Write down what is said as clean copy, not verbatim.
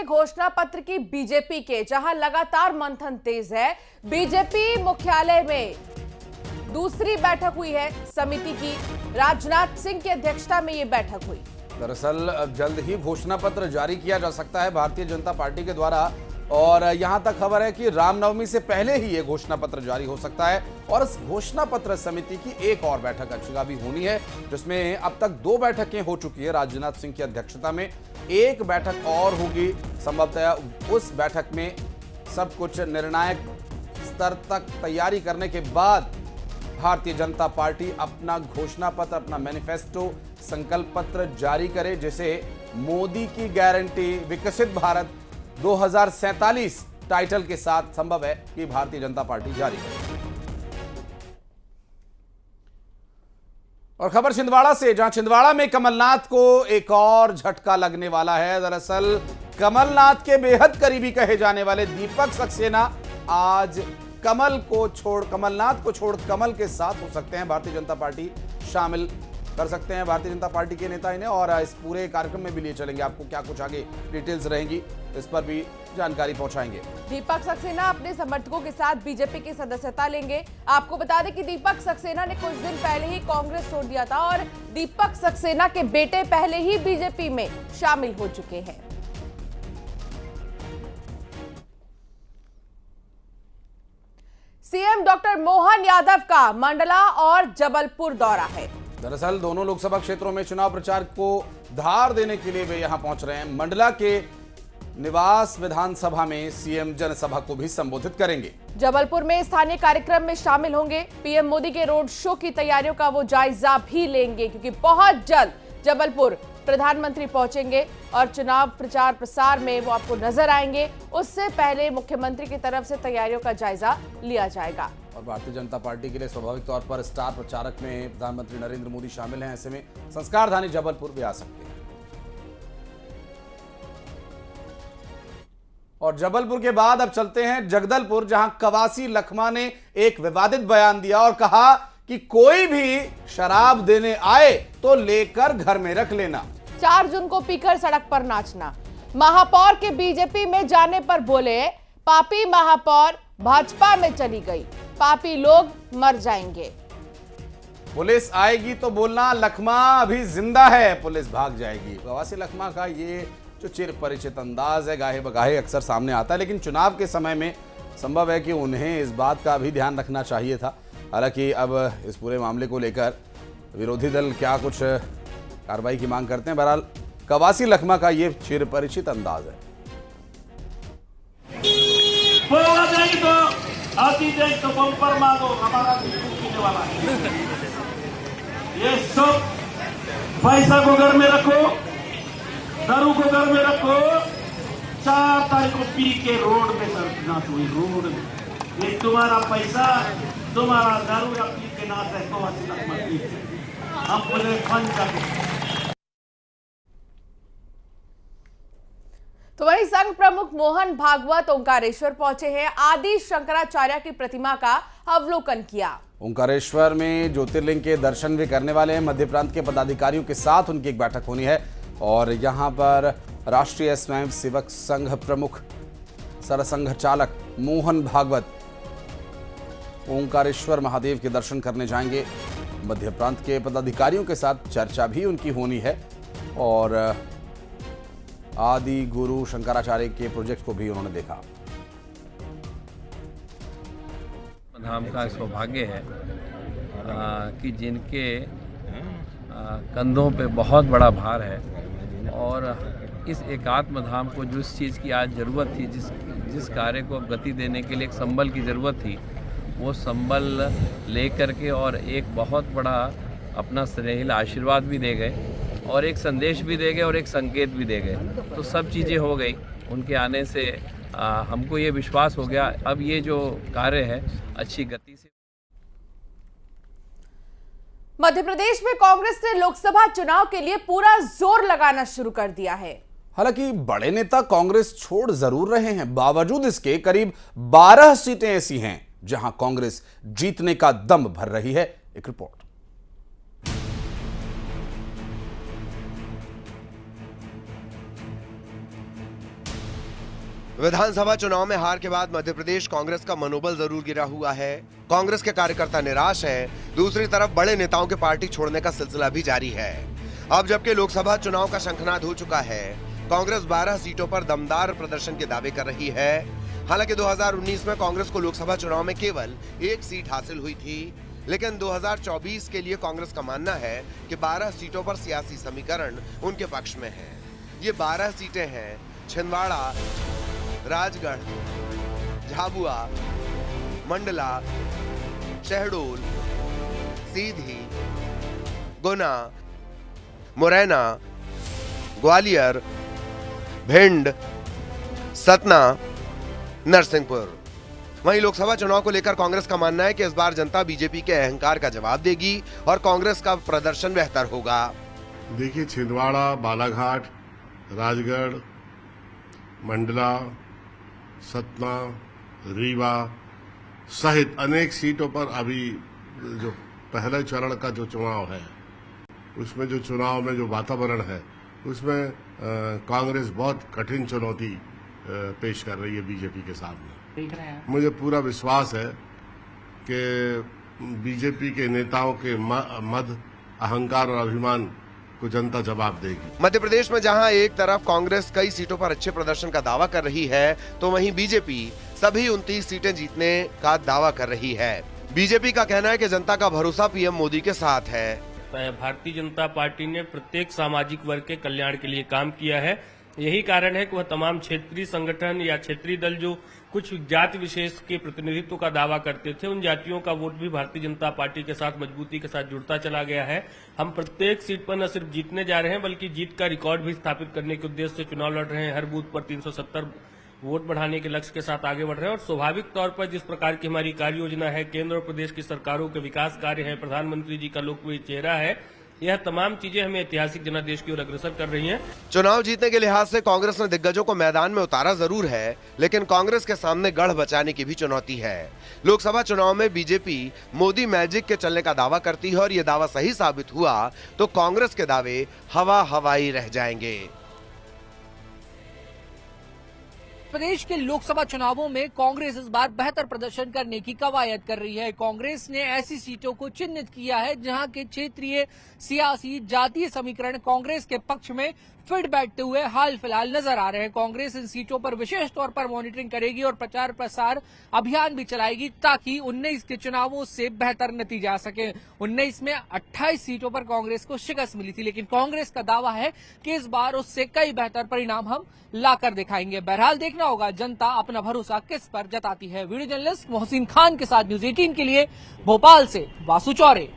घोषणा पत्र की बीजेपी के, जहां लगातार मंथन तेज है। बीजेपी मुख्यालय में दूसरी बैठक हुई है समिति की। राजनाथ सिंह की अध्यक्षता में यह बैठक हुई। दरअसल अब जल्द ही घोषणा पत्र जारी किया जा सकता है भारतीय जनता पार्टी के द्वारा, और यहां तक खबर है कि रामनवमी से पहले ही ये घोषणा पत्र जारी हो सकता है। और इस घोषणा पत्र समिति की एक और बैठक अभी होनी है, जिसमें अब तक 2 बैठकें हो चुकी है राजनाथ सिंह की अध्यक्षता में। एक बैठक और होगी संभवतः। उस बैठक में सब कुछ निर्णायक स्तर तक तैयारी करने के बाद भारतीय जनता पार्टी अपना घोषणा पत्र, अपना मैनिफेस्टो, संकल्प पत्र जारी करे, जिसे मोदी की गारंटी विकसित भारत 2047 टाइटल के साथ संभव है कि भारतीय जनता पार्टी जारी करे। और खबर छिंदवाड़ा से, जहां छिंदवाड़ा में कमलनाथ को एक और झटका लगने वाला है। दरअसल कमलनाथ के बेहद करीबी कहे जाने वाले दीपक सक्सेना आज कमलनाथ को छोड़ कमल के साथ हो सकते हैं। भारतीय जनता पार्टी शामिल कर सकते हैं भारतीय जनता पार्टी के नेता इन्हें, और इस पूरे कार्यक्रम में भी लिए चलेंगे। आपको क्या कुछ आगे डिटेल्स रहेंगी, इस पर भी जानकारी पहुंचाएंगे। दीपक सक्सेना अपने समर्थकों के साथ बीजेपी की सदस्यता लेंगे। आपको बता दें कि दीपक सक्सेना ने कुछ दिन पहले ही कांग्रेस छोड़ दिया था, और दीपक सक्सेना के बेटे पहले ही बीजेपी में शामिल हो चुके हैं। सीएम डॉक्टर मोहन यादव का मंडला और जबलपुर दौरा है। दरअसल दोनों लोकसभा क्षेत्रों में चुनाव प्रचार को धार देने के लिए वे यहां पहुंच रहे हैं। मंडला के निवास विधानसभा में सीएम जनसभा को भी संबोधित करेंगे। जबलपुर में स्थानीय कार्यक्रम में शामिल होंगे। पीएम मोदी के रोड शो की तैयारियों का वो जायजा भी लेंगे, क्योंकि बहुत जल्द जबलपुर प्रधानमंत्री पहुंचेंगे और चुनाव प्रचार प्रसार में वो आपको नजर आएंगे। उससे पहले मुख्यमंत्री की तरफ से तैयारियों का जायजा लिया जाएगा। और भारतीय जनता पार्टी के लिए स्वाभाविक तौर पर स्टार प्रचारक में प्रधानमंत्री नरेंद्र मोदी शामिल हैं। ऐसे में संस्कारधानी जबलपुर भी आ सकते हैं। और जबलपुर के बाद अब चलते हैं जगदलपुर, जहां कवासी लखमा ने एक विवादित बयान दिया और कहा कि कोई भी शराब देने आए तो लेकर घर में रख लेना। 4 जून को पीकर सड़क पर नाचना। महापौर के बीजेपी में जाने पर बोले, पापी महापौर भाजपा में चली गई, पापी लोग मर जाएंगे। पुलिस आएगी तो बोलना लखमा अभी जिंदा है, पुलिस भाग जाएगी। कवासी लखमा का ये जो चिर परिचित अंदाज है, गाहे बगाहे अक्सर सामने आता है, लेकिन चुनाव के समय में संभव है कि उन्हें इस बात का भी ध्यान रखना चाहिए था। हालांकि अब इस पूरे मामले को लेकर विरोधी दल क्या कुछ कार्रवाई की मांग करते हैं। बहरहाल कवासी लखमा का ये चिर परिचित अंदाज है। आती जाए तो बम्पर मांगो, हमारा पीने वाला है। ये सब पैसा को घर में रखो, दारू को घर में रखो। 4 तारीख को पी के रोड में नाच हुई, रोड में। ये तुम्हारा पैसा, तुम्हारा दारू या पी के नाच है, कवासी लखमा की। हम बोले फन कर। तो वहीं संघ प्रमुख मोहन भागवत ओंकारेश्वर पहुंचे हैं। आदि शंकराचार्य की प्रतिमा का अवलोकन किया। ओंकारेश्वर में ज्योतिर्लिंग के दर्शन भी करने वाले हैं। मध्य प्रांत के पदाधिकारियों के साथ उनकी एक बैठक होनी है, और यहां पर राष्ट्रीय स्वयं सेवक संघ प्रमुख सरसंघ चालक मोहन भागवत ओंकारेश्वर महादेव के दर्शन करने जाएंगे। मध्य प्रांत के पदाधिकारियों के साथ चर्चा भी उनकी होनी है, और आदि गुरु शंकराचार्य के प्रोजेक्ट को भी उन्होंने देखा। धाम का सौभाग्य है कि जिनके कंधों पे बहुत बड़ा भार है, और इस एकात्म धाम को जिस चीज़ की आज ज़रूरत थी, जिस कार्य को गति देने के लिए एक संबल की ज़रूरत थी, वो संबल ले करके और एक बहुत बड़ा अपना स्नेहिल आशीर्वाद भी दे गए, और एक संदेश भी दे गए, और एक संकेत भी दे गए। तो सब चीज़ें हो गई उनके आने से। हमको ये विश्वास हो गया अब ये जो कार्य है अच्छी गति से। मध्य प्रदेश में कांग्रेस ने लोकसभा चुनाव के लिए पूरा जोर लगाना शुरू कर दिया है। हालांकि बड़े नेता कांग्रेस छोड़ जरूर रहे हैं, बावजूद इसके करीब 12 सीटें ऐसी हैं जहां कांग्रेस जीतने का दम भर रही है। एक रिपोर्ट। विधानसभा चुनाव में हार के बाद मध्य प्रदेश कांग्रेस का मनोबल जरूर गिरा हुआ है। कांग्रेस के कार्यकर्ता निराश हैं। दूसरी तरफ बड़े नेताओं के पार्टी छोड़ने का सिलसिला भी जारी है। अब जबकि लोकसभा चुनाव का शंखनाद हो चुका है, कांग्रेस 12 सीटों पर दमदार प्रदर्शन के दावे कर रही है। हालांकि 2019 में कांग्रेस को लोकसभा चुनाव में केवल 1 सीट हासिल हुई थी, लेकिन 2024 के लिए कांग्रेस का मानना है कि 12 सीटों पर सियासी समीकरण उनके पक्ष में है। ये 12 सीटें हैं छिंदवाड़ा, राजगढ़, झाबुआ, मंडला, शहडोल, सीधी, गुना, मुरैना, ग्वालियर, भिंड, सतना, नरसिंहपुर। वहीं लोकसभा चुनाव को लेकर कांग्रेस का मानना है कि इस बार जनता बीजेपी के अहंकार का जवाब देगी और कांग्रेस का प्रदर्शन बेहतर होगा। देखिए, छिंदवाड़ा, बालाघाट, राजगढ़, मंडला, सतना, रीवा सहित अनेक सीटों पर अभी जो पहले चरण का जो चुनाव है, उसमें जो चुनाव में जो वातावरण है, उसमें कांग्रेस बहुत कठिन चुनौती पेश कर रही है बीजेपी के सामने। मुझे पूरा विश्वास है कि बीजेपी के नेताओं के मद, अहंकार और अभिमान को जनता जवाब देगी। मध्य प्रदेश में जहां एक तरफ कांग्रेस कई सीटों पर अच्छे प्रदर्शन का दावा कर रही है, तो वहीं बीजेपी सभी 29 सीटें जीतने का दावा कर रही है। बीजेपी का कहना है कि जनता का भरोसा पीएम मोदी के साथ है। भारतीय जनता पार्टी ने प्रत्येक सामाजिक वर्ग के कल्याण के लिए काम किया है। यही कारण है कि वह तमाम क्षेत्रीय संगठन या क्षेत्रीय दल जो कुछ जाति विशेष के प्रतिनिधित्व का दावा करते थे, उन जातियों का वोट भी भारतीय जनता पार्टी के साथ मजबूती के साथ जुड़ता चला गया है। हम प्रत्येक सीट पर न सिर्फ जीतने जा रहे हैं, बल्कि जीत का रिकॉर्ड भी स्थापित करने के उद्देश्य से चुनाव लड़ रहे हैं। हर बूथ पर 370 वोट बढ़ाने के लक्ष्य के साथ आगे बढ़ रहे हैं और स्वाभाविक तौर पर जिस प्रकार की हमारी कार्य योजना है, केंद्र और प्रदेश की सरकारों के विकास कार्य है, प्रधानमंत्री जी का लोकप्रिय चेहरा है, यह तमाम चीजें हमें ऐतिहासिक जनादेश की ओर अग्रसर कर रही हैं। चुनाव जीतने के लिहाज से कांग्रेस ने दिग्गजों को मैदान में उतारा जरूर है, लेकिन कांग्रेस के सामने गढ़ बचाने की भी चुनौती है। लोकसभा चुनाव में बीजेपी मोदी मैजिक के चलने का दावा करती है और ये दावा सही साबित हुआ तो कांग्रेस के दावे हवाई रह जाएंगे। प्रदेश के लोकसभा चुनावों में कांग्रेस इस बार बेहतर प्रदर्शन करने की कवायद कर रही है। कांग्रेस ने ऐसी सीटों को चिन्हित किया है जहां के क्षेत्रीय सियासी जातीय समीकरण कांग्रेस के पक्ष में फिट बैठते हुए हाल फिलहाल नजर आ रहे हैं। कांग्रेस इन सीटों पर विशेष तौर पर मॉनिटरिंग करेगी और प्रचार प्रसार अभियान भी चलाएगी ताकि 19 के चुनावों से बेहतर नतीजा आ सके। 19 में 28 सीटों पर कांग्रेस को शिकस्त मिली थी, लेकिन कांग्रेस का दावा है कि इस बार उससे कई बेहतर परिणाम हम लाकर दिखाएंगे। बहरहाल देखना होगा जनता अपना भरोसा किस पर जताती है। वीडियो जर्नलिस्ट मोहसिन खान के साथ न्यूज 18 के लिए भोपाल से वासु चौरे।